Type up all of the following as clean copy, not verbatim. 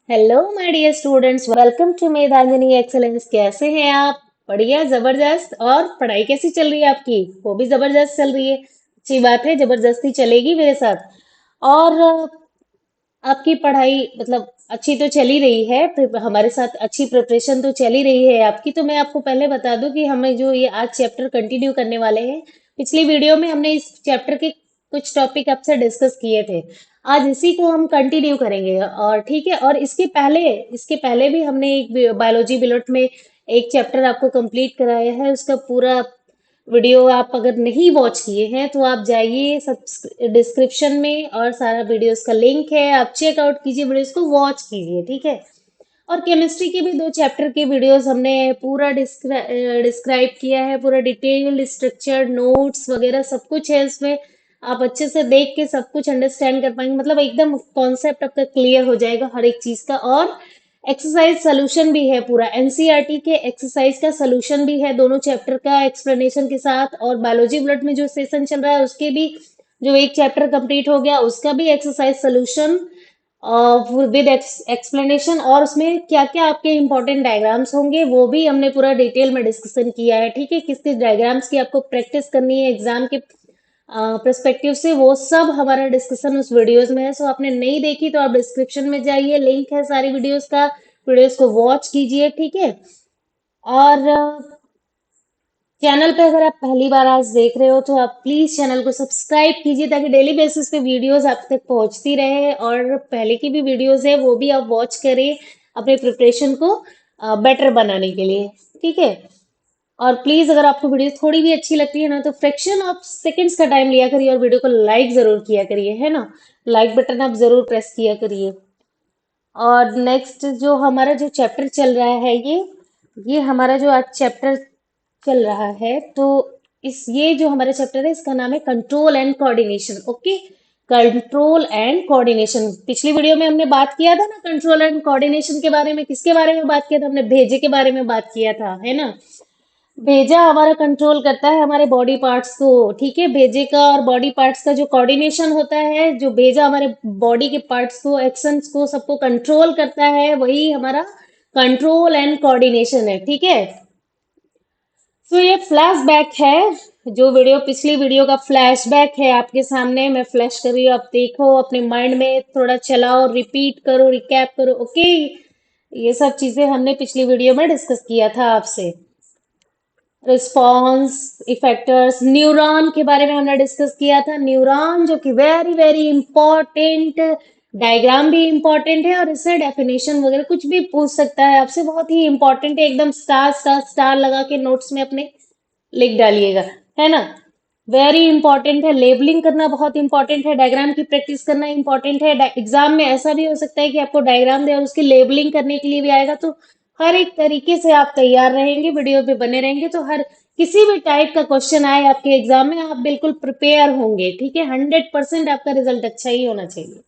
Hello my dear students, welcome to Medhanjani excellence. कैसे हैं आप? बढ़िया, जबरदस्त। और पढ़ाई कैसी चल रही है आपकी? वो भी जबरदस्त चल रही है। अच्छी बात है, जबरदस्ती चलेगी मेरे साथ। और आपकी पढ़ाई मतलब अच्छी तो चली रही है, हमारे साथ अच्छी प्रिपरेशन तो चली रही है आपकी। तो मैं आपको पहले बता दूं कि हमें जो ये आज चैप्टर कंटिन्यू करने वाले हैं। पिछली वीडियो में हमने इस चैप्टर के कुछ टॉपिक आपसे डिस्कस किए थे। आज इसी को हम कंटिन्यू करेंगे। और ठीक है, और इसके पहले भी हमने एक बायोलॉजी बिलोट में एक चैप्टर आपको कंप्लीट कराया है। उसका पूरा वीडियो आप अगर नहीं वॉच किए हैं तो आप जाइए, सब डिस्क्रिप्शन में और सारा वीडियोस का लिंक है, आप चेकआउट कीजिए, वीडियोस को वॉच कीजिए। ठीक है। और केमिस्ट्री के भी 2 चैप्टर के वीडियोस हमने पूरा डिस्क्राइब किया है, पूरा डिटेल्ड स्ट्रक्चर नोट्स वगैरह सब कुछ है उसमें। आप अच्छे से देख के सब कुछ अंडरस्टैंड कर पाएंगे, मतलब एकदम कॉन्सेप्ट आपका क्लियर हो जाएगा हर एक चीज का। और एक्सरसाइज सोल्यूशन भी है, पूरा एनसीईआरटी के एक्सरसाइज का सोल्यूशन भी है दोनों चैप्टर का एक्सप्लेनेशन के साथ। और बायोलॉजी ब्लड में जो सेशन चल रहा है उसके भी जो एक चैप्टर कंप्लीट हो गया उसका भी एक्सरसाइज सोल्यूशन विद एक्सप्लेनेशन। और उसमें क्या क्या आपके इंपॉर्टेंट डायग्राम्स होंगे वो भी हमने पूरा डिटेल में डिस्कशन किया है। ठीक है, किस किस डायग्राम्स की आपको प्रैक्टिस करनी है एग्जाम के पर्सपेक्टिव से, वो सब हमारा डिस्कशन उस वीडियोस में है। सो आपने नहीं देखी तो आप डिस्क्रिप्शन में जाइए, लिंक है सारी वीडियोस का, वीडियोस को वॉच कीजिए। ठीक है। और चैनल पे अगर आप पहली बार आज देख रहे हो तो आप प्लीज चैनल को सब्सक्राइब कीजिए ताकि डेली बेसिस पे वीडियोस आप तक पहुंचती रहे। और पहले की भी वीडियोस है वो भी आप वॉच करें अपने प्रिपरेशन को बेटर बनाने के लिए। ठीक है। और प्लीज अगर आपको वीडियो थोड़ी भी अच्छी लगती है ना तो फ्रैक्शन ऑफ सेकंड्स का टाइम लिया करिए और वीडियो को लाइक जरूर किया करिए, है ना। लाइक बटन आप जरूर प्रेस किया करिए। और नेक्स्ट जो हमारा जो चैप्टर चल रहा है ये हमारा जो आज चैप्टर चल रहा है, तो इस ये जो हमारा चैप्टर है इसका नाम है control and coordination. Okay. Control and coordination, पिछली वीडियो में हमने बात किया था ना कंट्रोल एंड कोऑर्डिनेशन के बारे में। किसके बारे में बात किया था? हमने भेजे के बारे में बात किया था, है ना। भेजा हमारा कंट्रोल करता है हमारे बॉडी पार्ट्स को। ठीक है, भेजे का और बॉडी पार्ट्स का जो कोऑर्डिनेशन होता है, जो भेजा हमारे बॉडी के पार्ट्स को, एक्शंस को, सबको कंट्रोल करता है, वही हमारा कंट्रोल एंड कोऑर्डिनेशन है। ठीक है। तो ये फ्लैशबैक है, जो वीडियो पिछली वीडियो का फ्लैशबैक है आपके सामने मैं फ्लैश कर रही हूँ। आप देखो, अपने माइंड में थोड़ा चलाओ, रिपीट करो, रिकैप करो। ओके। ये सब चीजें हमने पिछली वीडियो में डिस्कस किया था आपसे। रिस्पॉन्स इफेक्टर्स, न्यूरॉन के बारे में हमने डिस्कस किया था। न्यूरॉन जो कि वेरी वेरी इंपॉर्टेंट, डायग्राम भी इंपॉर्टेंट है और इससे डेफिनेशन वगैरह कुछ भी पूछ सकता है आपसे, बहुत ही इंपॉर्टेंट है। एकदम स्टार स्टार स्टार लगा के नोट्स में अपने लिख डालिएगा, है ना। वेरी इंपॉर्टेंट है, लेबलिंग करना बहुत इंपॉर्टेंट है, डायग्राम की प्रैक्टिस करना इंपॉर्टेंट है। एग्जाम में ऐसा भी हो सकता है कि आपको डायग्राम दे और उसकी लेबलिंग करने के लिए भी आएगा। तो हर एक तरीके से आप तैयार रहेंगे, वीडियो पे बने रहेंगे तो हर किसी भी टाइप का क्वेश्चन आए आपके एग्जाम में आप बिल्कुल प्रिपेयर होंगे। ठीक है, 100% आपका रिजल्ट अच्छा ही होना चाहिए।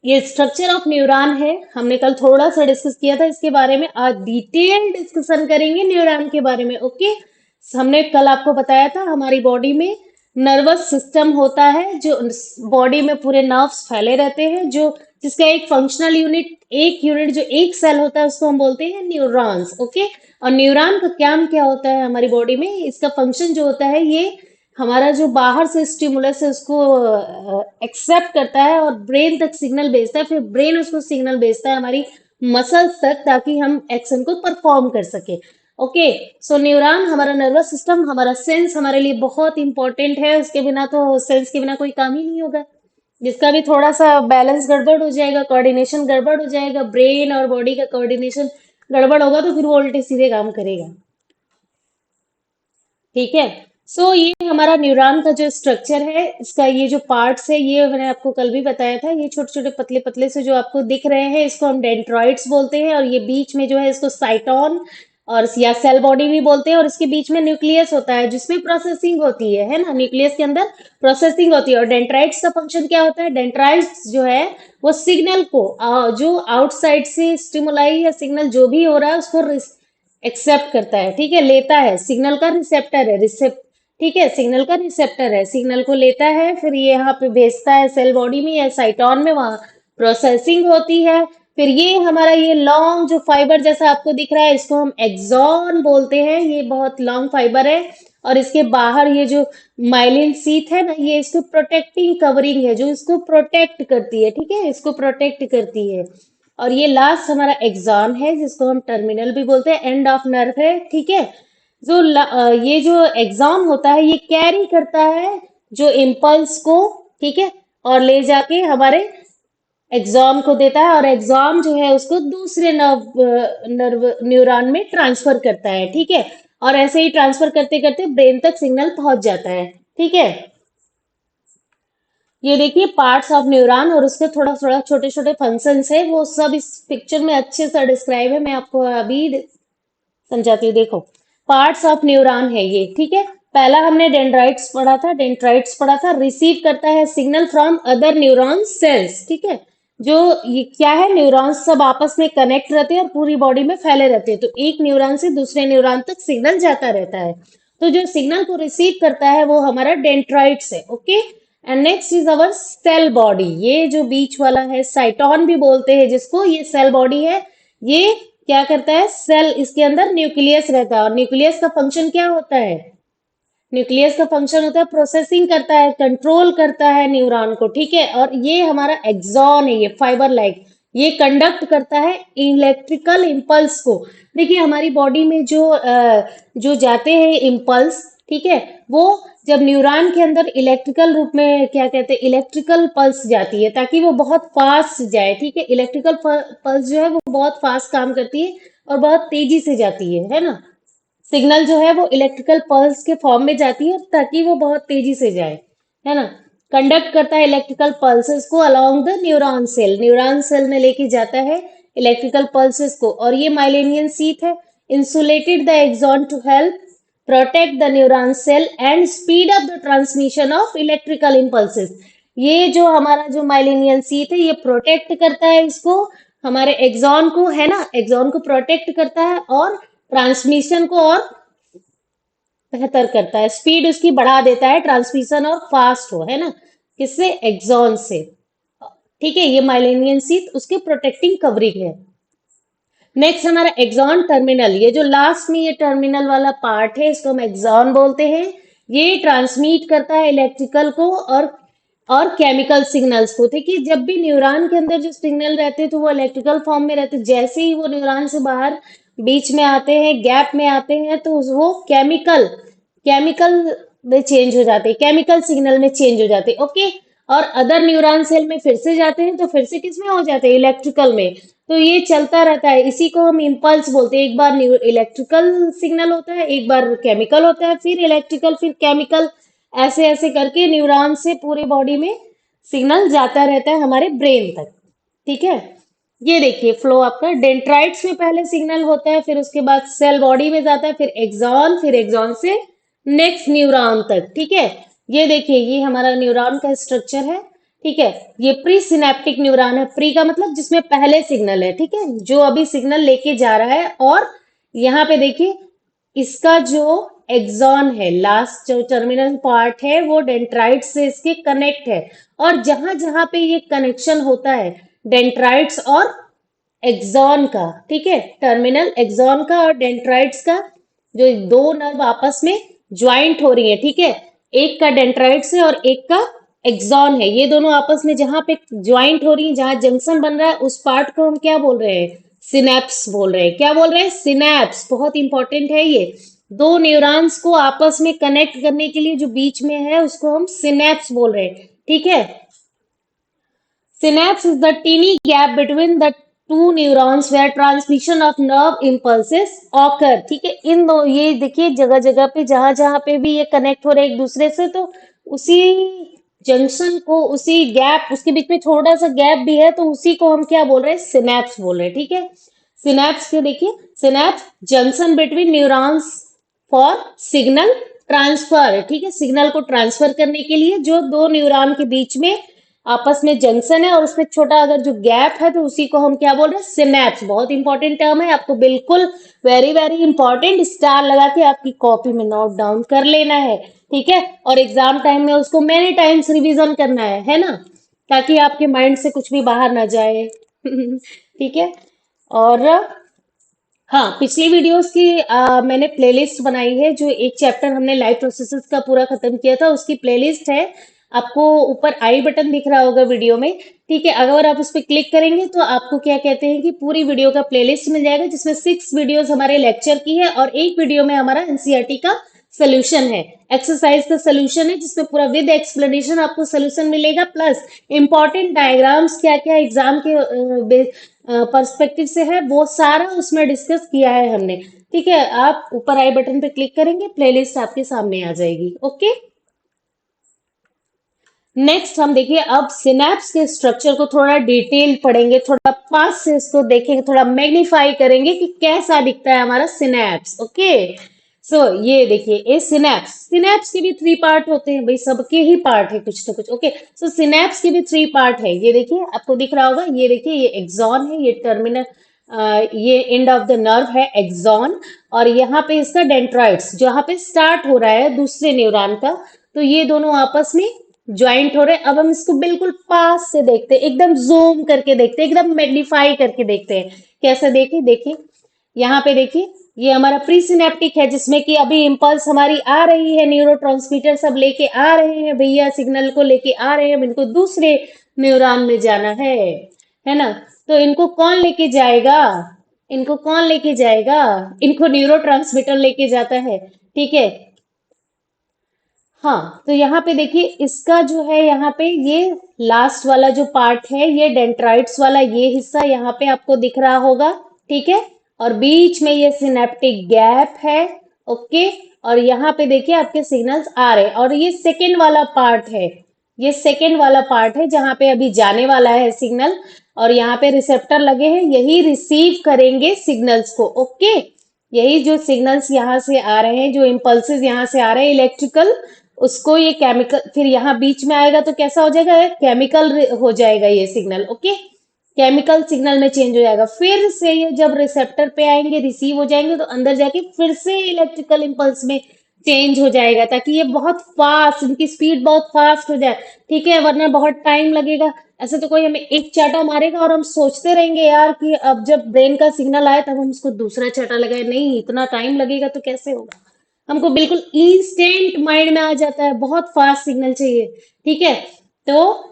ये स्ट्रक्चर ऑफ न्यूरॉन है, हमने कल थोड़ा सा डिस्कस किया था इसके बारे में। आज डिटेल डिस्कशन करेंगे न्यूरॉन के बारे में। ओके। हमने कल आपको बताया था हमारी बॉडी में नर्वस सिस्टम होता है, जो बॉडी में पूरे नर्व्स फैले रहते हैं, जो जिसका एक फंक्शनल यूनिट, एक यूनिट जो एक सेल होता है उसको हम बोलते हैं न्यूरॉन्स। ओके। और न्यूरॉन का काम क्या होता है हमारी बॉडी में, इसका फंक्शन जो होता है, ये हमारा जो बाहर से स्टिमुलस है उसको एक्सेप्ट करता है और ब्रेन तक सिग्नल भेजता है, फिर ब्रेन उसको सिग्नल भेजता है हमारी मसल्स तक ताकि हम एक्शन को परफॉर्म कर सके। ओके। सो न्यूरॉन हमारा नर्वस सिस्टम, हमारा सेंस हमारे लिए बहुत इंपॉर्टेंट है। उसके बिना तो सेंस के बिना कोई काम ही नहीं होगा। जिसका भी थोड़ा सा बैलेंस गड़बड़ हो जाएगा, कोऑर्डिनेशन गड़बड़ हो जाएगा, ब्रेन और बॉडी का कोऑर्डिनेशन गड़बड़ होगा तो फिर वो उल्टे सीधे काम करेगा। ठीक है। सो ये हमारा न्यूरॉन का जो स्ट्रक्चर है, इसका ये जो पार्ट्स है, ये मैंने आपको कल भी बताया था। ये छोटे छोटे पतले पतले से जो आपको दिख रहे हैं इसको हम डेंड्रॉइड्स बोलते हैं। और ये बीच में जो है इसको साइटोन और या सेल बॉडी भी बोलते हैं। और इसके बीच में न्यूक्लियस होता है जिसमें प्रोसेसिंग होती है ना। न्यूक्लियस के अंदर प्रोसेसिंग होती है। और डेंड्राइट्स का फंक्शन क्या होता है? डेंड्राइट्स जो है वो सिग्नल को जो आउटसाइड से स्टिमुलाई या सिग्नल जो भी हो रहा है उसको एक्सेप्ट करता है। ठीक है, लेता है, सिग्नल का रिसेप्टर है, रिसेप्ट। ठीक है, सिग्नल का रिसेप्टर है, सिग्नल को लेता है, फिर ये यहाँ पे भेजता है सेल बॉडी में या साइटोन में, वहां प्रोसेसिंग होती है। फिर ये हमारा ये लॉन्ग जो फाइबर जैसा आपको दिख रहा है, इसको हम एक्सॉन बोलते हैं। ये बहुत लॉन्ग फाइबर है और इसके बाहर ये जो माइलिन शीथ है ना, ये इसको प्रोटेक्टिंग कवरिंग है जो इसको प्रोटेक्ट करती है, ठीक है, इसको प्रोटेक्ट करती है। और ये लास्ट हमारा एक्सॉन है जिसको हम टर्मिनल भी बोलते हैं, एंड ऑफ नर्व है, ठीक है। ये जो एक्सॉन होता है ये कैरी करता है जो इम्पल्स को, ठीक है, और ले जाके हमारे एक्सॉन को देता है, और एक्सॉन जो है उसको दूसरे नर्व न्यूरॉन में ट्रांसफर करता है, ठीक है। और ऐसे ही ट्रांसफर करते करते ब्रेन तक सिग्नल पहुंच जाता है, ठीक है। ये देखिए पार्ट्स ऑफ न्यूरॉन और उसके थोड़ा थोड़ा छोटे छोटे फंक्शंस है, वो सब इस पिक्चर में अच्छे से डिस्क्राइब है। मैं आपको अभी समझाती हूँ। देखो, पार्ट्स ऑफ न्यूरॉन है ये, ठीक है। पहला हमने डेंड्राइट्स पढ़ा था, रिसीव करता है signal from other neuron cells, ठीक है। जो ये क्या है, न्यूरॉन्स सब आपस में कनेक्ट रहते हैं और पूरी बॉडी में फैले रहते हैं, तो एक न्यूरॉन से दूसरे न्यूरॉन तक सिग्नल जाता रहता है। तो जो सिग्नल को रिसीव करता है वो हमारा डेंड्राइट्स है, okay. And next is our cell body. ये जो बीच वाला है साइटोन भी बोलते हैं जिसको, ये सेल बॉडी है। ये क्या करता है, सेल, इसके अंदर न्यूक्लियस रहता है, और न्यूक्लियस का फंक्शन क्या होता है, न्यूक्लियस का फंक्शन होता है प्रोसेसिंग करता है, कंट्रोल करता है न्यूरॉन को, ठीक है। और ये हमारा एक्सॉन है, ये फाइबर लाइक, ये कंडक्ट करता है इलेक्ट्रिकल इम्पल्स को। देखिए हमारी बॉडी में जो जाते हैं इम्पल्स, ठीक है, वो जब न्यूरॉन के अंदर इलेक्ट्रिकल रूप में, क्या कहते हैं, इलेक्ट्रिकल पल्स जाती है ताकि वो बहुत फास्ट जाए, ठीक है। इलेक्ट्रिकल पल्स जो है वो बहुत फास्ट काम करती है और बहुत तेजी से जाती है ना। सिग्नल जो है वो इलेक्ट्रिकल पल्स के फॉर्म में जाती है ताकि वो बहुत तेजी से जाए, है ना। कंडक्ट करता है इलेक्ट्रिकल पल्सेस को अलोंग द न्यूरॉन सेल में लेके जाता है इलेक्ट्रिकल पल्सेस को। और ये माइलेनियन शीथ है, insulated the axon to help protect the neuron cell and speed up the transmission of electrical impulses. ये जो हमारा जो माइलेनियन शीथ है ये प्रोटेक्ट करता है इसको, हमारे एक्सॉन को, है ना, एक्सॉन को प्रोटेक्ट करता है और ट्रांसमिशन को और बेहतर करता है, स्पीड उसकी बढ़ा देता है, ट्रांसमिशन और फास्ट हो, है ना, किससे, एक्सॉन से, ठीक है। ये माइलेनियन शीथ उसके प्रोटेक्टिंग कवरिंग है। नेक्स्ट हमारा एक्सॉन टर्मिनल, ये जो लास्ट में ये टर्मिनल वाला पार्ट है इसको हम एक्सॉन बोलते हैं। ये ट्रांसमिट करता है इलेक्ट्रिकल को और केमिकल सिग्नल्स को, ठीक है। जब भी न्यूरॉन के अंदर जो सिग्नल रहते हैं तो वो इलेक्ट्रिकल फॉर्म में रहते हैं, जैसे ही वो न्यूरॉन से बाहर बीच में आते हैं, गैप में आते हैं, तो वो केमिकल केमिकल में चेंज हो जाते हैं, केमिकल सिग्नल में चेंज हो जाते हैं, ओके। और अदर न्यूरॉन सेल में फिर से जाते हैं तो फिर से किस में हो जाते हैं, इलेक्ट्रिकल में। तो ये चलता रहता है, इसी को हम इम्पल्स बोलते हैं। एक बार इलेक्ट्रिकल सिग्नल होता है, एक बार केमिकल होता है, फिर इलेक्ट्रिकल, फिर केमिकल, ऐसे ऐसे करके न्यूरॉन से पूरे बॉडी में सिग्नल जाता रहता है हमारे ब्रेन तक, ठीक है। ये देखिए फ्लो आपका, डेंड्राइट्स में पहले सिग्नल होता है, फिर उसके बाद सेल बॉडी में जाता है, फिर एक्सॉन से नेक्स्ट न्यूरॉन तक, ठीक है। ये देखिए ये हमारा न्यूरॉन का स्ट्रक्चर है, ठीक है। ये प्री सिनेप्टिक न्यूरॉन है, प्री का मतलब जिसमें पहले सिग्नल है, ठीक है, जो अभी सिग्नल लेके जा रहा है। और यहाँ पे देखिए इसका जो एक्सॉन है, लास्ट जो टर्मिनल पार्ट है वो डेंड्राइट्स से इसके कनेक्ट है। और जहां जहां पे ये कनेक्शन होता है डेंड्राइट्स और एक्सॉन का, ठीक है, टर्मिनल एक्सॉन का और डेंड्राइट्स का, जो दो नर्व आपस में ज्वाइंट हो रही है, ठीक है, एक का डेंड्राइट्स है और एक का एक्सॉन है। ये दोनों आपस में जहां पे ज्वाइंट हो रही है, जहां जंक्शन बन रहा है, उस पार्ट को हम क्या बोल रहे हैं, सिनेप्स बोल रहे हैं। क्या बोल रहे हैं, सिनेप्स, बहुत इंपॉर्टेंट है ये। दो न्यूरॉन्स को आपस में कनेक्ट करने के लिए जो बीच में है उसको हम सिनेप्स बोल रहे हैं, ठीक है। Synapse is the teeny gap between the two neurons where transmission of nerve impulses occur, ठीक है। इन दो, ये देखिए जगह जगह पे, जहां जहां पे भी ये कनेक्ट हो रहे हैं एक दूसरे से, तो उसी जंक्शन को, उसी गैप, उसके बीच में थोड़ा सा गैप भी है, तो उसी को हम क्या बोल रहे हैं, सिनेप्स बोल रहे हैं, ठीक है। सिनेप्स के देखिए, synapse junction between neurons for signal transfer, ठीक है, सिग्नल को ट्रांसफर करने के लिए जो दो न्यूरॉन के बीच में आपस में जंक्शन है और उसमें छोटा अगर जो गैप है तो उसी को हम क्या बोल रहे हैं, सिनेप्स। बहुत इंपॉर्टेंट टर्म है, आपको बिल्कुल वेरी वेरी इंपॉर्टेंट स्टार लगा के आपकी कॉपी में नोट डाउन कर लेना है, ठीक है। और एग्जाम टाइम में उसको मेनी टाइम्स रिवीजन करना है ना। ताकि आपके माइंड से कुछ भी बाहर ना जाए। ठीक है। और हाँ, पिछली वीडियोस की मैंने प्लेलिस्ट बनाई है। जो एक चैप्टर हमने लाइव प्रोसेसेस का पूरा खत्म किया था, उसकी प्लेलिस्ट है। आपको ऊपर आई बटन दिख रहा होगा वीडियो में। ठीक है, अगर आप उस पर क्लिक करेंगे तो आपको क्या कहते हैं कि पूरी वीडियो का प्लेलिस्ट मिल जाएगा, जिसमें 6 वीडियोस हमारे लेक्चर की है और एक वीडियो में हमारा एनसीईआरटी का सोल्यूशन है, एक्सरसाइज का सोल्यूशन है, जिसमें पूरा विद एक्सप्लेनेशन आपको सोल्यूशन मिलेगा, प्लस इंपॉर्टेंट डायग्राम्स क्या क्या एग्जाम के पर्सपेक्टिव से है वो सारा उसमें डिस्कस किया है हमने। ठीक है, आप ऊपर आई बटन पे क्लिक करेंगे, प्लेलिस्ट आपके सामने आ जाएगी। ओके। नेक्स्ट हम देखिए अब सिनेप्स के स्ट्रक्चर को थोड़ा डिटेल पढ़ेंगे, थोड़ा पास से इसको देखेंगे, थोड़ा मैग्नीफाई करेंगे कि कैसा दिखता है हमारा सिनेप्स। ओके। सो ये देखिए, ये सिनेप्स, सिनेप्स के भी 3 पार्ट होते हैं भाई, सबके ही पार्ट है कुछ ना कुछ। ओके। सो सिनेप्स के भी 3 पार्ट है। ये देखिए, आपको दिख रहा होगा, ये देखिए, ये एक्सॉन है, ये टर्मिनल, ये एंड ऑफ द नर्व है एक्सॉन, और यहाँ पे इसका डेंड्राइट्स जहाँ पे स्टार्ट हो रहा है दूसरे न्यूरॉन का। तो ये दोनों आपस में ज्वाइंट हो रहे हैं। अब हम इसको बिल्कुल पास से देखते हैं, एकदम जूम करके देखते हैं, एकदम मैग्नीफाई करके देखते हैं। कैसे देखें, देखिए यहाँ पे देखिए, ये हमारा प्री सिनेप्टिक है, जिसमें कि अभी इम्पल्स हमारी आ रही है, न्यूरोट्रांसमीटर सब लेके आ रहे हैं भैया, सिग्नल को लेके आ रहे हैं, अब इनको दूसरे न्यूरॉन में जाना है ना। तो इनको कौन लेके जाएगा, इनको कौन लेके जाएगा, इनको न्यूरोट्रांसमीटर लेके जाता है। ठीक है। हाँ, तो यहाँ पे देखिए, इसका जो है यहाँ पे ये लास्ट वाला जो पार्ट है, ये डेंड्राइट्स वाला ये हिस्सा यहाँ पे आपको दिख रहा होगा। ठीक है। और बीच में ये सिनेप्टिक गैप है। ओके। और यहाँ पे देखिए आपके सिग्नल्स आ रहे हैं, और ये सेकेंड वाला पार्ट है, ये सेकेंड वाला पार्ट है जहाँ पे अभी जाने वाला है सिग्नल, और यहाँ पे रिसेप्टर लगे हैं, यही रिसीव करेंगे सिग्नल्स को। ओके। यही जो सिग्नल्स यहाँ से आ रहे हैं, जो इम्पल्सेस यहाँ से आ रहे हैं इलेक्ट्रिकल, उसको ये केमिकल, फिर यहाँ बीच में आएगा तो कैसा हो जाएगा, केमिकल हो जाएगा ये सिग्नल। ओके। केमिकल सिग्नल में चेंज हो जाएगा, फिर से ये जब रिसेप्टर पे आएंगे, रिसीव हो जाएंगे, तो अंदर जाके फिर से इलेक्ट्रिकल इम्पल्स में चेंज हो जाएगा, ताकि ये बहुत फास्ट, इनकी स्पीड बहुत फास्ट हो जाए। ठीक है, वरना बहुत टाइम लगेगा। ऐसे तो कोई हमें एक चाटा मारेगा और हम सोचते रहेंगे यार कि अब जब ब्रेन का सिग्नल आए तब हम उसको दूसरा चाटा लगाए, नहीं, इतना टाइम लगेगा तो कैसे होगा। हमको बिल्कुल इंस्टेंट माइंड में आ जाता है, बहुत फास्ट सिग्नल चाहिए। ठीक है। तो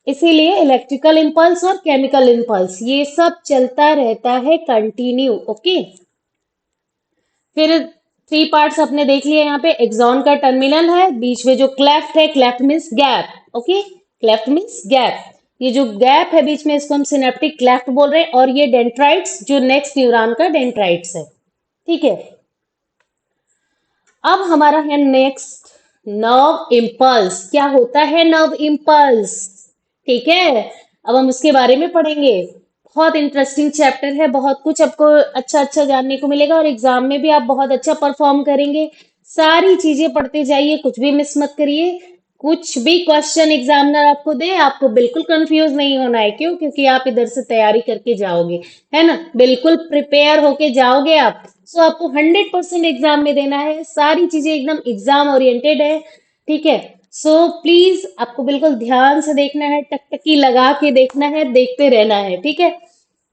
इसीलिए इलेक्ट्रिकल इम्पल्स और केमिकल इम्पल्स ये सब चलता रहता है कंटिन्यू। ओके। फिर 3 पार्ट्स अपने देख लिए, यहाँ पे एक्सॉन का टर्मिनल है, बीच में जो क्लेफ्ट है, cleft means gap. Okay. Cleft means gap, ये जो गैप है बीच में, इसको हम सिनेप्टिक क्लेफ्ट बोल रहे हैं, और ये डेंड्राइट्स जो नेक्स्ट न्यूरॉन का डेंड्राइट्स है। ठीक है। अब हमारा है नेक्स्ट नर्व इम्पल्स। क्या होता है नर्व इम्पल्स? ठीक है, अब हम उसके बारे में पढ़ेंगे। बहुत इंटरेस्टिंग चैप्टर है, बहुत कुछ आपको अच्छा अच्छा जानने को मिलेगा, और एग्जाम में भी आप बहुत अच्छा परफॉर्म करेंगे। सारी चीजें पढ़ते जाइए, कुछ भी मिस मत करिए। कुछ भी क्वेश्चन एग्जामिनर आपको दे, आपको बिल्कुल कंफ्यूज नहीं होना है। क्यों? क्योंकि आप इधर से तैयारी करके जाओगे, है ना, बिल्कुल प्रिपेयर होके जाओगे आप। सो आपको 100% एग्जाम में देना है, सारी चीजें एकदम एग्जाम ओरिएंटेड है। ठीक है। सो प्लीज आपको बिल्कुल ध्यान से देखना है, टकटकी लगा के देखना है, देखते रहना है। ठीक है।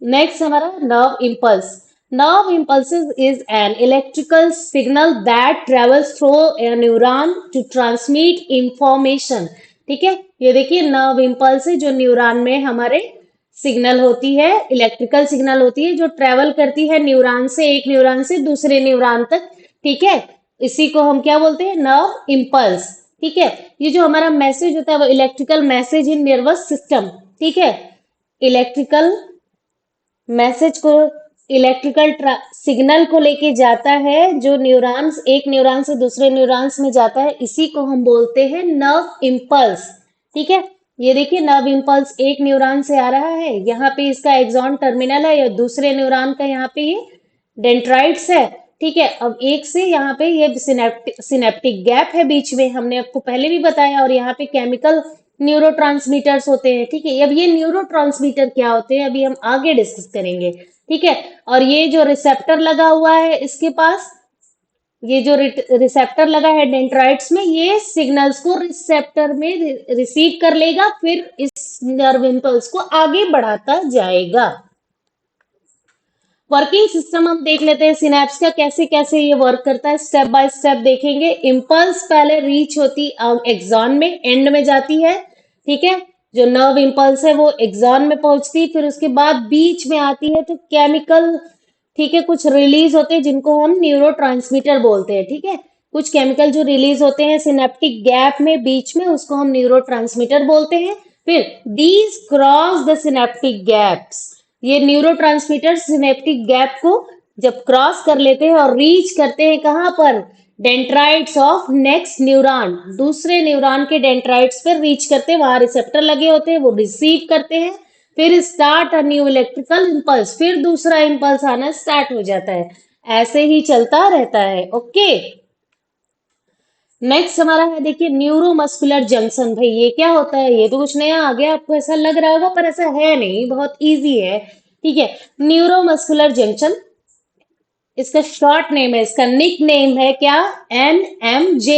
नेक्स्ट हमारा nerve impulse. Nerve impulses is an electrical signal that travels through a neuron to transmit information। ठीक है, ये देखिए नर्व इम्पल्स है, जो न्यूरॉन में हमारे सिग्नल होती है, इलेक्ट्रिकल सिग्नल होती है, जो ट्रेवल करती है न्यूरॉन से, एक न्यूरॉन से दूसरे न्यूरॉन तक। ठीक है, इसी को हम क्या बोलते हैं, नर्व इम्पल्स। ठीक है, ये जो हमारा मैसेज होता है वो इलेक्ट्रिकल मैसेज इन नर्वस सिस्टम। ठीक है, इलेक्ट्रिकल मैसेज को, इलेक्ट्रिकल सिग्नल को लेके जाता है, जो न्यूरॉन्स, एक न्यूरॉन से दूसरे न्यूरॉन्स में जाता है, इसी को हम बोलते हैं नर्व इम्पल्स। ठीक है, ये देखिए नर्व इम्पल्स एक न्यूरॉन से आ रहा है, यहाँ पे इसका एक्सॉन टर्मिनल है, या दूसरे न्यूरॉन का यहाँ पे ये डेंड्राइट्स है। ठीक है, अब एक से यहाँ पे ये सिनेप्टिक गैप है बीच में, हमने आपको पहले भी बताया, और यहाँ पे केमिकल न्यूरोट्रांसमीटर्स होते हैं। ठीक है, अब ये न्यूरोट्रांसमीटर क्या होते हैं अभी हम आगे डिस्कस करेंगे। ठीक है, और ये जो रिसेप्टर लगा हुआ है इसके पास, ये जो रिसेप्टर लगा है डेंड्राइट्स में, ये सिग्नल्स को रिसेप्टर में रिसीव कर लेगा, फिर इस नर्व इम्पल्स को आगे बढ़ाता जाएगा। वर्किंग सिस्टम हम देख लेते हैं सिनेप्स का, कैसे कैसे ये वर्क करता है, स्टेप बाय स्टेप देखेंगे। इम्पल्स पहले रीच होती एक्सॉन में, एंड में जाती है, ठीक है। जो नर्व इम्पल्स है वो एक्सॉन में पहुंचती, फिर उसके बाद बीच में आती है तो केमिकल, ठीक है, कुछ रिलीज होते हैं जिनको हम न्यूरो बोलते हैं, ठीक है। कुछ केमिकल जो रिलीज होते हैं सिनेप्टिक गैप में बीच में, उसको हम न्यूरो बोलते हैं। फिर these cross the synaptic gaps, ये न्यूरो सिनेप्टिक गैप को जब क्रॉस कर लेते हैं और रीच करते हैं कहाँ पर, डेंड्राइट्स ऑफ नेक्स्ट न्यूरॉन, दूसरे न्यूरॉन के डेंड्राइट्स पर रीच करते हैं, वहां रिसेप्टर लगे होते हैं, वो रिसीव करते हैं, फिर start a new electrical impulse, फिर दूसरा इम्पल्स आना स्टार्ट हो जाता है। ऐसे ही चलता रहता है, ओके। नेक्स्ट हमारा है, देखिए, न्यूरोमस्कुलर जंक्शन। भाई ये क्या होता है, ये तो कुछ नया आ गया, आपको ऐसा लग रहा होगा, पर ऐसा है नहीं, बहुत इजी है, ठीक है। न्यूरोमस्कुलर जंक्शन, इसका शॉर्ट नेम है, इसका निक नेम है क्या, NMJ।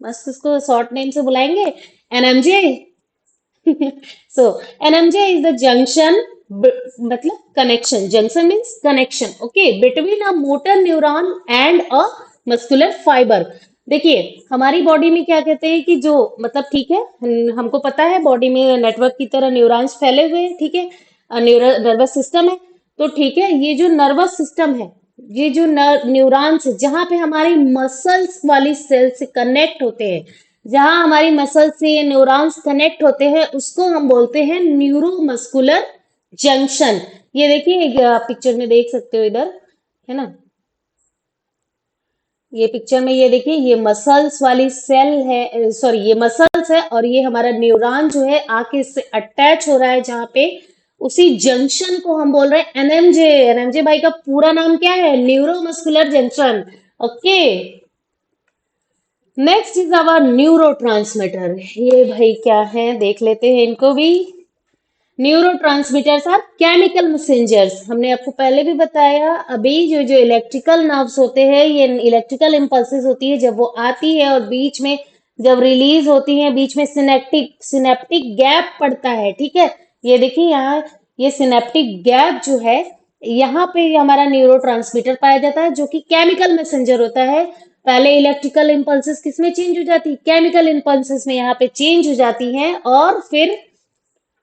मस्त, इसको शॉर्ट नेम से बुलाएंगे, NMJ। So NMJ is the junction, मतलब connection, junction means connection, okay, between a motor neuron and a muscular fibre. देखिए हमारी बॉडी में क्या कहते हैं कि जो, मतलब ठीक है, हमको पता है बॉडी में नेटवर्क की तरह न्यूरॉन्स फैले हुए हैं, ठीक है, नर्वस सिस्टम है, तो ठीक है, ये जो नर्वस सिस्टम है, ये जो न्यूरॉन्स है, जहां पे हमारी मसल्स वाली सेल से कनेक्ट होते हैं, जहां हमारी मसल से ये न्यूरॉन्स कनेक्ट होते हैं, उसको हम बोलते हैं न्यूरोमस्कुलर जंक्शन। ये देखिए, आप पिक्चर में देख सकते हो इधर, है ना, ये पिक्चर में ये देखिए, ये मसल्स वाली सेल है, सॉरी ये मसल्स है, और ये हमारा न्यूरॉन जो है आके इससे अटैच हो रहा है जहां पे, उसी जंक्शन को हम बोल रहे हैं NMJ। NMJ भाई का पूरा नाम क्या है, neuromuscular junction, okay. Next is our neuro ये भाई क्या है, देख लेते हैं इनको भी। न्यूरो आर केमिकल मैसेंजर्स, हमने आपको पहले भी बताया, अभी जो जो इलेक्ट्रिकल नर्व्स होते हैं, ये इलेक्ट्रिकल इम्पल्सेस होती है, जब वो आती है और बीच में जब रिलीज होती है, बीच में सिनेप्टिक सिनेप्टिक गैप पड़ता है, ठीक है। ये देखिए यहाँ, ये सिनेप्टिक गैप जो है, यहाँ पे हमारा न्यूरो पाया जाता है, जो कि केमिकल मैसेंजर होता है। पहले इलेक्ट्रिकल इम्पल्सेस किसमें चेंज हो जाती है, केमिकल इम्पल्सेस में यहाँ पे चेंज हो जाती हैं, और फिर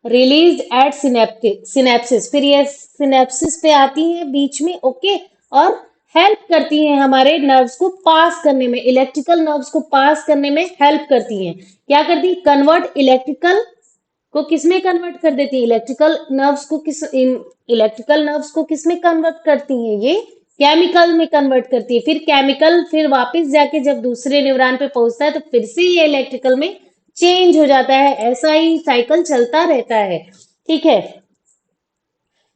रिलीज एट सिनेप्सिस, फिर ये सिनेप्सिस पे आती हैं बीच में, ओके, और हेल्प करती हैं हमारे नर्व्स को पास करने में, इलेक्ट्रिकल नर्व्स को पास करने में हेल्प करती हैं। क्या करती है, कन्वर्ट इलेक्ट्रिकल को किसमें कन्वर्ट कर देती है, इलेक्ट्रिकल नर्व्स को किसमें कन्वर्ट करती हैं, ये केमिकल में कन्वर्ट करती है, फिर केमिकल फिर वापस जाके जब दूसरे न्यूरॉन पे पहुंचता है तो फिर से ये इलेक्ट्रिकल में चेंज हो जाता है, ऐसा ही साइकिल चलता रहता है, ठीक है।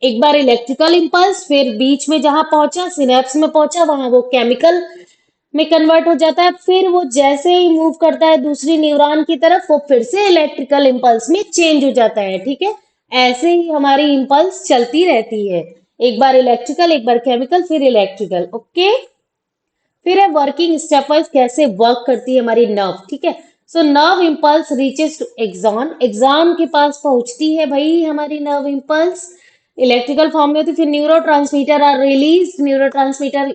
एक बार इलेक्ट्रिकल इंपल्स, फिर बीच में जहां पहुंचा सिनेप्स में पहुंचा, वहां वो केमिकल में कन्वर्ट हो जाता है, फिर वो जैसे ही मूव करता है दूसरी न्यूरॉन की तरफ, वो फिर से इलेक्ट्रिकल इंपल्स में चेंज हो जाता है, ठीक है। ऐसे ही हमारी इंपल्स चलती रहती है, एक बार इलेक्ट्रिकल, एक बार केमिकल, फिर इलेक्ट्रिकल, ओके। फिर है वर्किंग स्टेप वाइज कैसे वर्क करती है हमारी नर्व, ठीक है। So nerve impulse reaches to axon, axon के पास पहुंचती है भाई हमारी नर्व इंपल्स, इलेक्ट्रिकल फॉर्म में होती है, फिर न्यूरो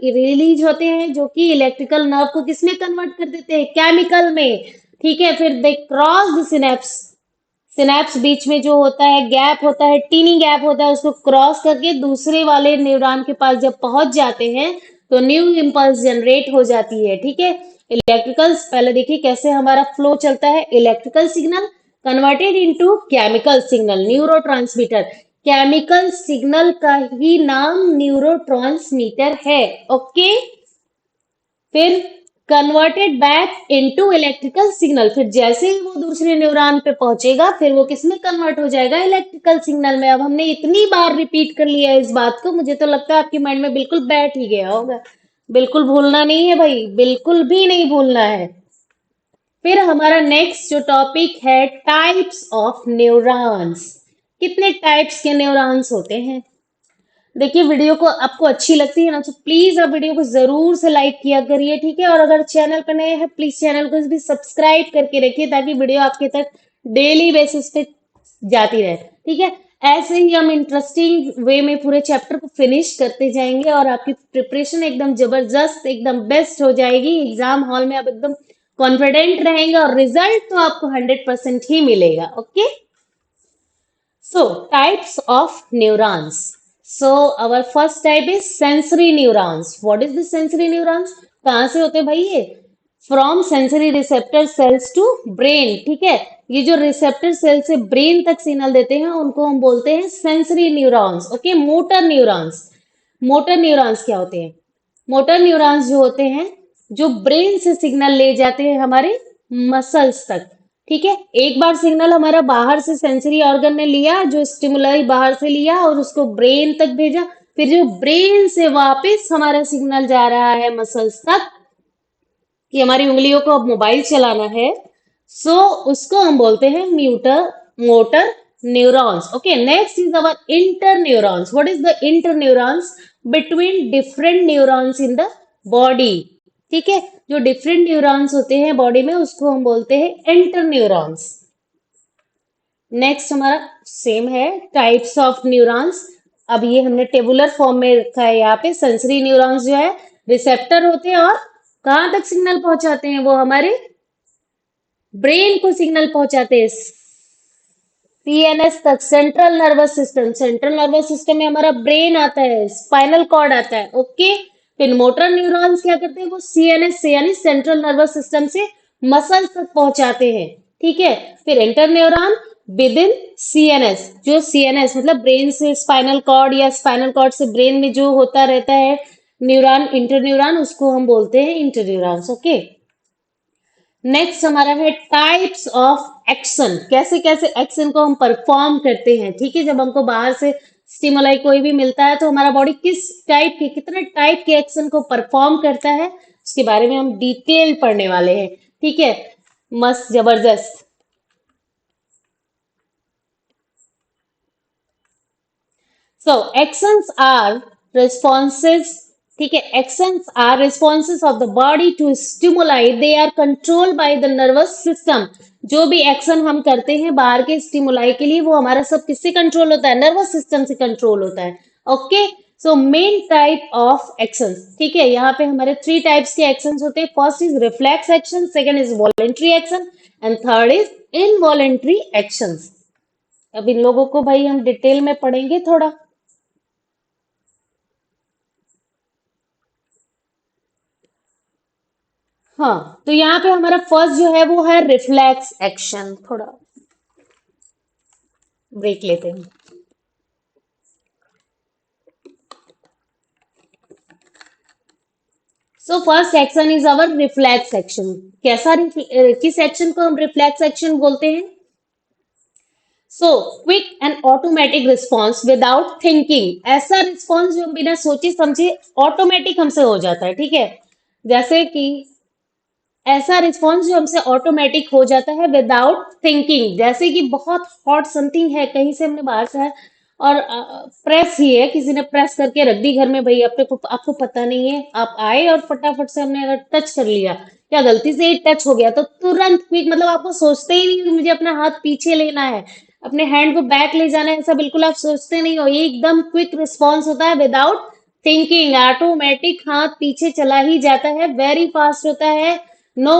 रिलीज होते हैं, जो कि इलेक्ट्रिकल नर्व को किसमें कन्वर्ट कर देते हैं, केमिकल में, ठीक है। फिर they cross the synapse, synapse बीच में जो होता है गैप होता है, टीनी गैप होता है, उसको क्रॉस करके दूसरे वाले न्यूरॉन के पास जब पहुंच जाते हैं तो न्यू इम्पल्स जनरेट हो जाती है, ठीक है। इलेक्ट्रिकल्स पहले देखिए कैसे हमारा फ्लो चलता है, electrical signal converted into chemical signal, neuro chemical signal का ही नाम न्यूरो है, ओके। फिर converted back into electrical signal, फिर जैसे ही वो दूसरे न्यूरॉन पे पहुंचेगा, फिर वो किसमें कन्वर्ट हो जाएगा, इलेक्ट्रिकल सिग्नल में। अब हमने इतनी बार रिपीट कर लिया इस बात को, मुझे तो लगता है आपके माइंड में बिल्कुल बैठ ही गया होगा। बिल्कुल भूलना नहीं है भाई, बिल्कुल भी नहीं भूलना है। फिर हमारा नेक्स्ट जो टॉपिक है, टाइप्स ऑफ न्यूरॉन्स। कितने टाइप्स के न्यूरॉन्स होते हैं, देखिए वीडियो को आपको अच्छी लगती है ना, तो प्लीज आप वीडियो को जरूर से लाइक किया करिए, ठीक है। और अगर चैनल पर नए हैं, प्लीज चैनल को भी सब्सक्राइब करके रखिए, ताकि वीडियो आपके तक डेली बेसिस पे जाती रहे, ठीक है। ऐसे ही हम इंटरेस्टिंग वे में पूरे चैप्टर को फिनिश करते जाएंगे, और आपकी प्रिपरेशन एकदम जबरदस्त, एकदम बेस्ट हो जाएगी। एग्जाम हॉल में आप एकदम कॉन्फिडेंट रहेंगे, और रिजल्ट तो आपको 100% ही मिलेगा। Okay, so, types of neurons. So, our first type is sensory neurons. What is the sensory neurons? कहाँ से होते हैं भाई ये? From sensory receptor cells to brain. ठीक है, ये जो रिसेप्टर सेल से ब्रेन तक सिग्नल देते हैं, उनको हम बोलते हैं sensory neurons. Okay, motor neurons. Motor neurons क्या होते हैं? मोटर न्यूरॉन्स जो होते हैं, जो ब्रेन से सिग्नल ले जाते हैं हमारे मसल्स तक। ठीक है, एक बार सिग्नल हमारा बाहर से सेंसरी ऑर्गन ने लिया, जो स्टिमुलाई बाहर से लिया और उसको ब्रेन तक भेजा, फिर जो ब्रेन से वापस हमारा सिग्नल जा रहा है मसल्स तक कि हमारी उंगलियों को अब मोबाइल चलाना है, सो उसको हम बोलते हैं motor neurons. Okay, next is our inter neurons. What is the inter neurons? Between different neurons in the body. ठीक है, जो डिफरेंट न्यूरॉन्स होते हैं बॉडी में, उसको हम बोलते हैं इंटर न्यूरॉन्स। नेक्स्ट हमारा सेम है, टाइप्स ऑफ न्यूरॉन्स। अब ये हमने टेबुलर फॉर्म में रखा है। यहाँ पे सेंसरी न्यूरॉन्स जो है रिसेप्टर होते हैं, और कहाँ तक सिग्नल पहुंचाते हैं? वो हमारे ब्रेन को सिग्नल पहुंचाते हैं, सीएनएस तक, central nervous system. Central nervous system में हमारा ब्रेन आता है, स्पाइनल कॉर्ड आता है। ओके, फिर मोटर न्यूरॉन्स क्या करते हैं? वो सीएनएस से यानी सेंट्रल नर्वस सिस्टम से मसल तक पहुंचाते हैं। ठीक है, फिर inter neuron with in CNS. जो सीएनएस मतलब ब्रेन से स्पाइनल कॉर्ड, या स्पाइनल कॉर्ड से ब्रेन में जो होता रहता है न्यूरॉन, इंटर न्यूरॉन, उसको हम बोलते हैं इंटर न्यूरॉन्स। ओके, नेक्स्ट हमारा है टाइप्स ऑफ एक्शन। कैसे कैसे एक्शन को हम परफॉर्म करते हैं। ठीक है, जब हमको बाहर से स्टिमुलाई कोई भी मिलता है, तो हमारा बॉडी किस टाइप के, कितने टाइप के एक्शन को परफॉर्म करता है, उसके बारे में हम डिटेल पढ़ने वाले हैं। ठीक है, मस्त जबरदस्त। So actions are responses. ठीक है, actions are responses of the body to stimuli, they are control by the nervous system. जो भी एक्शन हम करते हैं बाहर के स्टिमुलाई के लिए, वो हमारा सब किससे कंट्रोल होता है? नर्वस सिस्टम से कंट्रोल होता है। Okay, so main type of actions. ठीक है, यहाँ पे हमारे 3 टाइप्स के एक्शंस होते हैं। First is reflex action, second is voluntary action, and third is involuntary actions. अब इन लोगों को भाई हम डिटेल में पढ़ेंगे थोड़ा। हाँ, तो यहाँ पे हमारा फर्स्ट जो है वो है रिफ्लेक्स एक्शन। थोड़ा ब्रेक लेते हैं। So first action is our reflex action. किस एक्शन को हम रिफ्लेक्स एक्शन बोलते हैं? So quick and automatic response without thinking. ऐसा रिस्पॉन्स जो बिना सोचे समझे ऑटोमेटिक हमसे हो जाता है। ठीक है, जैसे कि ऐसा रिस्पॉन्स जो हमसे ऑटोमेटिक हो जाता है विदाउट थिंकिंग। जैसे कि बहुत हॉट समथिंग है, कहीं से हमने बाहर से है, और प्रेस ही है, किसी ने प्रेस करके रख दी घर में, भाई आपको पता नहीं है, आप आए और फटाफट से हमने अगर टच कर लिया, या गलती से ही टच हो गया, तो तुरंत क्विक, मतलब आपको सोचते ही नहीं कि मुझे अपना हाथ पीछे लेना है, अपने हैंड को बैक ले जाना है, ऐसा बिल्कुल आप सोचते नहीं हो। ये एकदम क्विक रिस्पॉन्स होता है विदाउट थिंकिंग। ऑटोमेटिक हाथ पीछे चला ही जाता है, वेरी फास्ट होता है। नो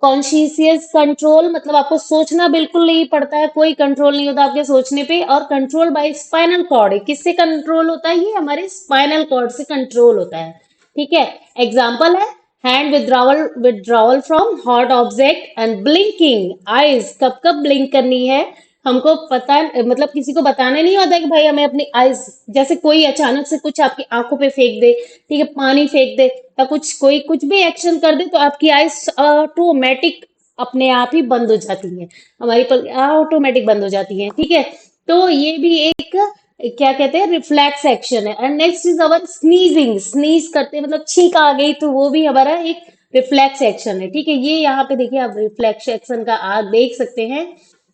कॉन्शियस कंट्रोल, मतलब आपको सोचना बिल्कुल नहीं पड़ता है, कोई कंट्रोल नहीं होता आपके सोचने पे। और कंट्रोल बाय स्पाइनल कॉर्ड। किससे कंट्रोल होता है? ये हमारे स्पाइनल कॉर्ड से कंट्रोल होता है। ठीक है, एग्जाम्पल है hand withdrawal from hot object and blinking eyes. कब कब ब्लिंक करनी है हमको पता, मतलब किसी को बताने नहीं होता कि भाई हमें अपनी आईज, जैसे कोई अचानक से कुछ आपकी आंखों पे फेंक दे, ठीक है, पानी फेंक दे, या कोई कुछ भी एक्शन कर दे, तो आपकी आईज ऑटोमेटिक अपने आप ही बंद हो जाती है, हमारी ऑटोमेटिक बंद हो जाती है। ठीक है, तो ये भी एक क्या कहते हैं, रिफ्लेक्स एक्शन है। And next is our sneezing. Sneeze करते हैं मतलब छींक आ गई, तो वो भी हमारा एक रिफ्लेक्स एक्शन है। ठीक है, ये यहाँ पे देखिए आप रिफ्लेक्स एक्शन का आप देख सकते हैं।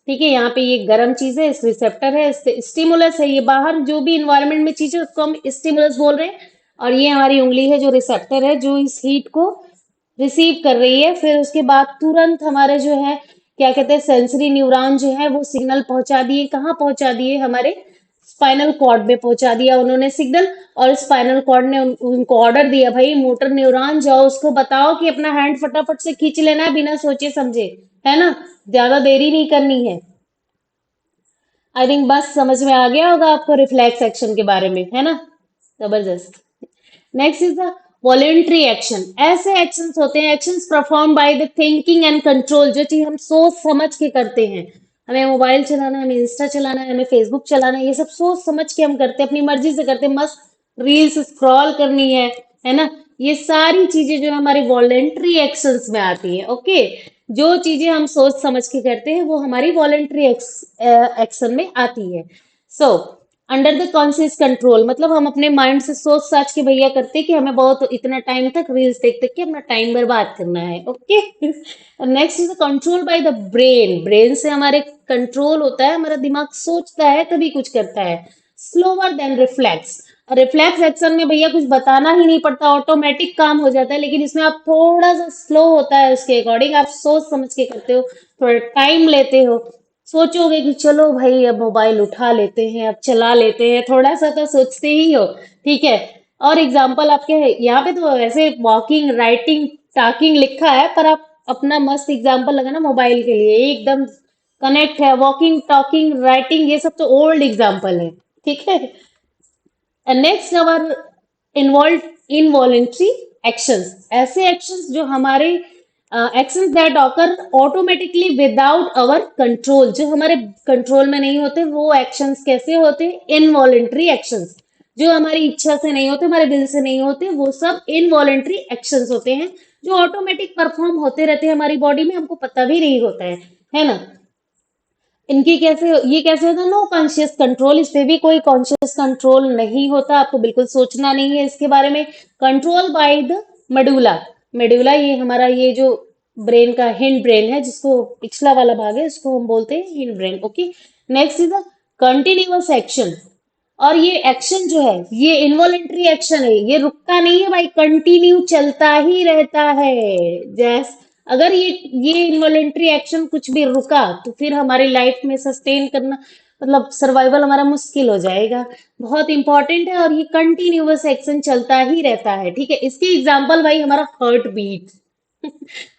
ठीक है, यहाँ पे ये गर्म चीज है, इस रिसेप्टर है, स्टिमुलस है, ये बाहर जो भी इन्वायरमेंट में चीज है उसको हम स्टिमुलस बोल रहे हैं। और ये हमारी उंगली है जो रिसेप्टर है, जो इस हीट को रिसीव कर रही है। फिर उसके बाद तुरंत हमारे जो है क्या कहते हैं सेंसरी न्यूरॉन जो है वो सिग्नल पहुंचा दिए, कहाँ पहुंचा दिए, हमारे स्पाइनल कॉर्ड में पहुंचा दिया उन्होंने सिग्नल। और स्पाइनल कॉर्ड ने उनको ऑर्डर दिया, भाई मोटर न्यूरॉन जाओ उसको बताओ कि अपना हैंड फटाफट से खींच लेना है बिना सोचे समझे, है ना, ज्यादा देरी नहीं करनी है। आई थिंक बस समझ में आ गया होगा आपको रिफ्लेक्स एक्शन के बारे में, है ना। जबरदस्त। Next is the voluntary action. ऐसे एक्शंस होते हैं, actions perform by the thinking and control, जो चीज हम सोच समझ के करते हैं। हमें मोबाइल चलाना है, हमें इंस्टा चलाना है, हमें फेसबुक चलाना है, ये सब सोच समझ के हम करते हैं, अपनी मर्जी से करते हैं। मस्त रील्स स्क्रॉल करनी है ना। ये सारी चीजें जो है हमारी वॉलेंट्री एक्शंस में आती है। ओके, जो चीजें हम सोच समझ के करते हैं वो हमारी वॉलेंट्री एक्शन में आती है। So under the conscious control, मतलब हम अपने माइंड से सोच साच के भैया करते हैं कि हमें बहुत इतना टाइम तक रील्स देख देख के अपना टाइम बर्बाद करना है। Okay, next is control by the brain. Brain से हमारे कंट्रोल होता है, हमारा दिमाग सोचता है तभी कुछ करता है। Slower then reflex. Reflex action में भैया कुछ बताना ही नहीं पड़ता, ऑटोमेटिक काम हो जाता है। लेकिन इसमें आप थोड़ा सा स्लो होता है, उसके अकॉर्डिंग आप सोच समझ के करते हो, थोड़ा टाइम लेते हो। सोचोगे कि चलो भाई अब मोबाइल उठा लेते हैं, अब चला लेते हैं, थोड़ा सा तो सोचते ही हो। ठीक है, और एग्जाम्पल आपके यहाँ पे तो ऐसे वॉकिंग राइटिंग टाकिंग लिखा है, पर आप अपना मस्त एग्जाम्पल लगाना मोबाइल के लिए, एकदम कनेक्ट है। वॉकिंग टॉकिंग राइटिंग ये सब तो ओल्ड एग्जाम्पल है। ठीक है, नेक्स्ट अवर इन्वॉल्व इनवॉलेंट्री एक्शंस। ऐसे एक्शंस जो हमारे actions that occur automatically without our control, जो हमारे कंट्रोल में नहीं होते, वो एक्शंस कैसे होते हैं, इनवॉलेंट्री एक्शंस। जो हमारी इच्छा से नहीं होते, हमारे दिल से नहीं होते, वो सब इनवॉलेंट्री एक्शंस होते हैं, जो ऑटोमेटिक परफॉर्म होते रहते हैं हमारी बॉडी में, हमको पता भी नहीं होता है ना। इनकी कैसे, ये कैसे होता है, नो कॉन्शियस कंट्रोल, इस पे भी कोई कॉन्शियस कंट्रोल नहीं होता, आपको बिल्कुल सोचना नहीं है इसके बारे में। Control by the medulla. Medulla ये हमारा ये जो ब्रेन का हिंड ब्रेन है, जिसको पिछला वाला भाग है, उसको हम बोलते हैं hind brain. Okay, next is the continuous action. और ये एक्शन जो है ये इनवॉलेंट्री एक्शन है, ये रुकता नहीं है भाई, कंटिन्यू चलता ही रहता है। जैस अगर ये इनवॉलेंट्री एक्शन कुछ भी रुका तो फिर हमारी लाइफ में सस्टेन करना, मतलब सर्वाइवल हमारा मुश्किल हो जाएगा। बहुत इंपॉर्टेंट है, और ये कंटिन्यूअस एक्शन चलता ही रहता है। ठीक है, इसके एग्जाम्पल भाई हमारा हार्ट बीट।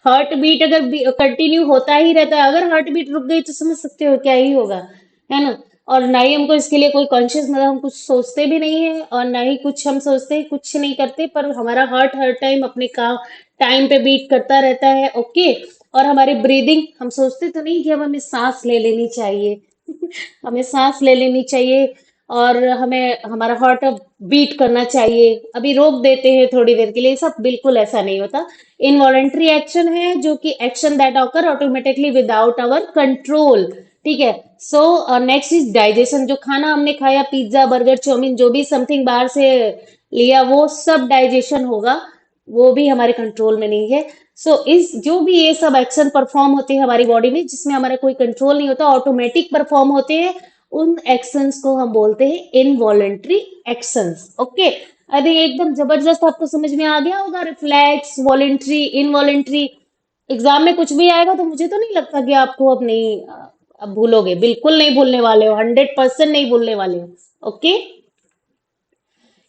हार्ट बीट अगर कंटिन्यू होता ही रहता है, अगर हार्ट बीट रुक गई तो समझ सकते हो क्या ही होगा, है ना। और ना ही हमको इसके लिए कोई कॉन्शियस, मतलब हम कुछ सोचते भी नहीं है, और ना ही कुछ हम सोचते हैं, कुछ नहीं करते, पर हमारा हार्ट हर टाइम अपने काम टाइम पे बीट करता रहता है। ओके, और हमारी ब्रीदिंग, हम सोचते तो नहीं कि अब हमें सांस ले लेनी चाहिए। हमें सांस ले लेनी चाहिए, और हमें हमारा हार्ट अब बीट करना चाहिए, अभी रोक देते हैं थोड़ी देर के लिए, सब बिल्कुल ऐसा नहीं होता। इनवॉलेंट्री एक्शन है, जो कि action that occur automatically without our control. ठीक है, सो नेक्स्ट इज डाइजेशन। जो खाना हमने खाया, पिज्जा बर्गर चाउमीन, जो भी समथिंग बाहर से लिया, वो सब डाइजेशन होगा, वो भी हमारे कंट्रोल में नहीं है। सो इस जो भी ये सब एक्शन परफॉर्म होते हैं हमारी बॉडी में, जिसमें हमारा कोई कंट्रोल नहीं होता, ऑटोमेटिक परफॉर्म होते हैं, उन एक्शंस को हम बोलते हैं involuntary actions. Okay, I think एकदम जबरदस्त आपको समझ में आ गया होगा, रिफ्लेक्स, वॉलेंट्री, इनवॉलेंट्री। एग्जाम में कुछ भी आएगा तो मुझे तो नहीं लगता कि आपको अब नहीं अब भूलोगे, बिल्कुल नहीं भूलने वाले हो, 100% नहीं भूलने वाले हो। ओके,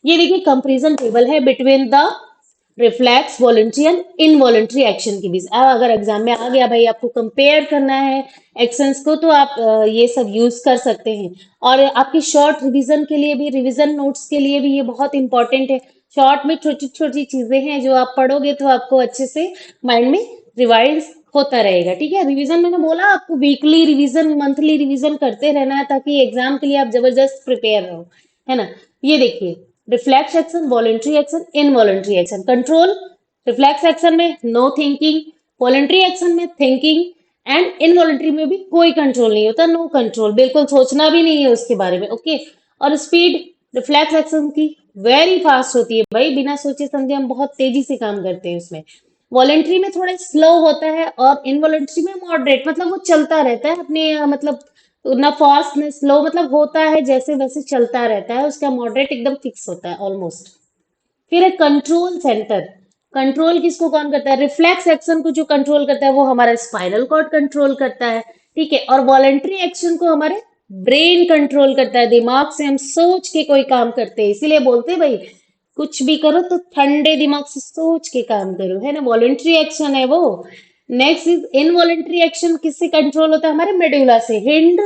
ये देखिए कंपैरिजन टेबल है between the reflex, voluntary and involuntary action के बीच। अब अगर एग्जाम में आ गया भाई आपको कंपेयर करना है एक्शंस को, तो आप ये सब यूज कर सकते हैं। और आपकी शॉर्ट रिवीजन के लिए भी, रिवीजन नोट्स के लिए भी ये बहुत इंपॉर्टेंट है। शॉर्ट में छोटी छोटी चीजें हैं जो आप पढ़ोगे तो आपको अच्छे से माइंड में रिवाइज होता रहेगा। ठीक है, रिवीजन मैंने बोला आपको वीकली रिवीजन, मंथली रिवीजन करते रहना है, ताकि एग्जाम के लिए आप जबरदस्त प्रिपेयर रहो, है ना। ये देखिए, reflex action, voluntary action, involuntary action. Control, reflex action में नो थिंकिंग, वॉलेंट्री एक्शन में थिंकिंग, एंड इनवॉलेंट्री में भी कोई कंट्रोल नहीं होता, नो कंट्रोल, बिल्कुल सोचना भी नहीं है उसके बारे में। ओके, और स्पीड रिफ्लेक्स एक्शन की वेरी फास्ट होती है भाई, बिना सोचे समझे हम बहुत तेजी से काम करते हैं उसमें। वॉलेंट्री में थोड़ा स्लो होता है और इनवॉलेंट्री में मॉडरेट, मतलब वो चलता रहता है अपने मतलब ना फास्ट ना स्लो, मतलब होता है जैसे वैसे चलता रहता है, उसका मॉडरेट एकदम फिक्स होता है ऑलमोस्ट। फिर है कंट्रोल सेंटर। कंट्रोल किसको कौन करता है? रिफ्लेक्स एक्शन को जो कंट्रोल करता है वो हमारा स्पाइनल कॉर्ड कंट्रोल करता है, ठीक है। और वॉलेंट्री एक्शन को हमारे ब्रेन कंट्रोल करता है, दिमाग से हम सोच के कोई काम करते हैं, इसीलिए बोलते हैं भाई कुछ भी करो तो ठंडे दिमाग से सोच के काम करो, है ना, वॉलेंट्री एक्शन है वो। नेक्स्ट इज इनवॉलेंट्री एक्शन, किससे कंट्रोल होता है? हमारे मेडुला से, हिंड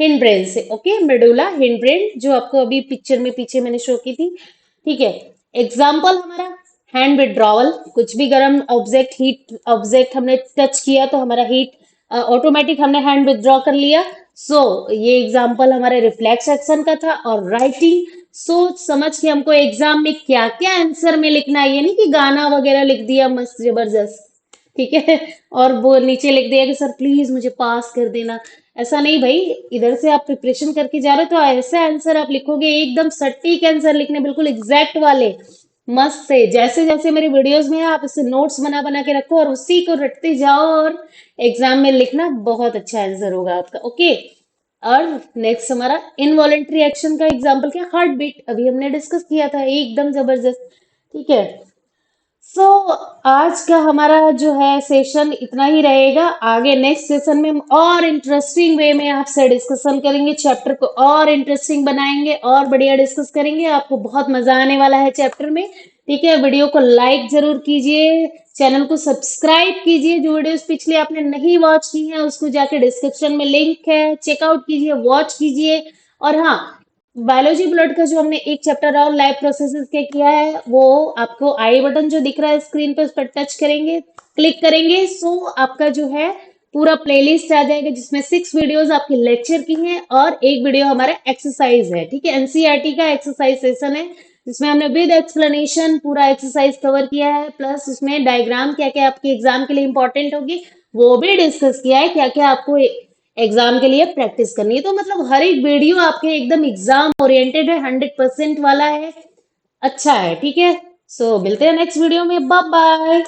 हिंड ब्रेन से, ओके, मेडुला हिंड ब्रेन, जो आपको अभी पिक्चर में पीछे मैंने शो की थी, ठीक है। एग्जाम्पल हमारा हैंड विड्रॉवल, कुछ भी गर्म ऑब्जेक्ट, हीट ऑब्जेक्ट हमने टच किया तो हमारा हीट ऑटोमेटिक हमने हैंड विड्रॉ कर लिया। सो ये एग्जाम्पल हमारे रिफ्लेक्स एक्शन का था। और राइटिंग, सोच समझ के हमको एग्जाम में क्या क्या आंसर में लिखना है, ये नहीं कि गाना वगैरह लिख दिया मस्त जबरदस्त, ठीक है, और वो नीचे लिख दिया कि सर प्लीज मुझे पास कर देना। ऐसा नहीं भाई, इधर से आप प्रिपरेशन करके जा रहे हो तो ऐसे आंसर आप लिखोगे, एकदम सटीक आंसर लिखने, बिल्कुल एग्जैक्ट वाले, मस्त से, जैसे जैसे मेरी वीडियोस में है आप इससे नोट्स बना बना के रखो और उसी को रटते जाओ और एग्जाम में लिखना, बहुत अच्छा आंसर होगा आपका, ओके। और नेक्स्ट हमारा इनवॉलेंट्री एक्शन का एग्जाम्पल क्या? हार्ट बीट, अभी हमने डिस्कस किया था, एकदम जबरदस्त, ठीक है। सो आज का हमारा जो है सेशन इतना ही रहेगा। आगे नेक्स्ट सेशन में हम और इंटरेस्टिंग वे में आपसे डिस्कशन करेंगे, चैप्टर को और इंटरेस्टिंग बनाएंगे और बढ़िया डिस्कस करेंगे, आपको बहुत मजा आने वाला है चैप्टर में, ठीक है। वीडियो को लाइक जरूर कीजिए, चैनल को सब्सक्राइब कीजिए, जो वीडियोस पिछले आपने नहीं वॉच की हैं उसको जाके डिस्क्रिप्शन में लिंक है, चेकआउट कीजिए, वॉच कीजिए। और हाँ, बायोलॉजी ब्लड का जो हमने एक चैप्टर और लाइव प्रोसेसेस के किया है, वो आपको आई बटन जो दिख रहा है स्क्रीन पे उस पर टच करेंगे, क्लिक करेंगे, सो आपका जो है पूरा प्लेलिस्ट आ जाएगा जिसमें 6 वीडियोस आपके लेक्चर की हैं और एक वीडियो हमारा एक्सरसाइज है, ठीक है, एनसीईआरटी का एक्सरसाइज सेशन है जिसमें हमने विद एक्सप्लेनेशन पूरा एक्सरसाइज कवर किया है, प्लस उसमें डायग्राम क्या क्या आपके एग्जाम के लिए इंपॉर्टेंट होगी वो भी डिस्कस किया है, क्या क्या आपको एग्जाम के लिए प्रैक्टिस करनी है। तो मतलब हर एक वीडियो आपके एकदम एग्जाम ओरिएंटेड है, 100% वाला है, अच्छा है, ठीक है। सो मिलते हैं नेक्स्ट वीडियो में, बाय बाय।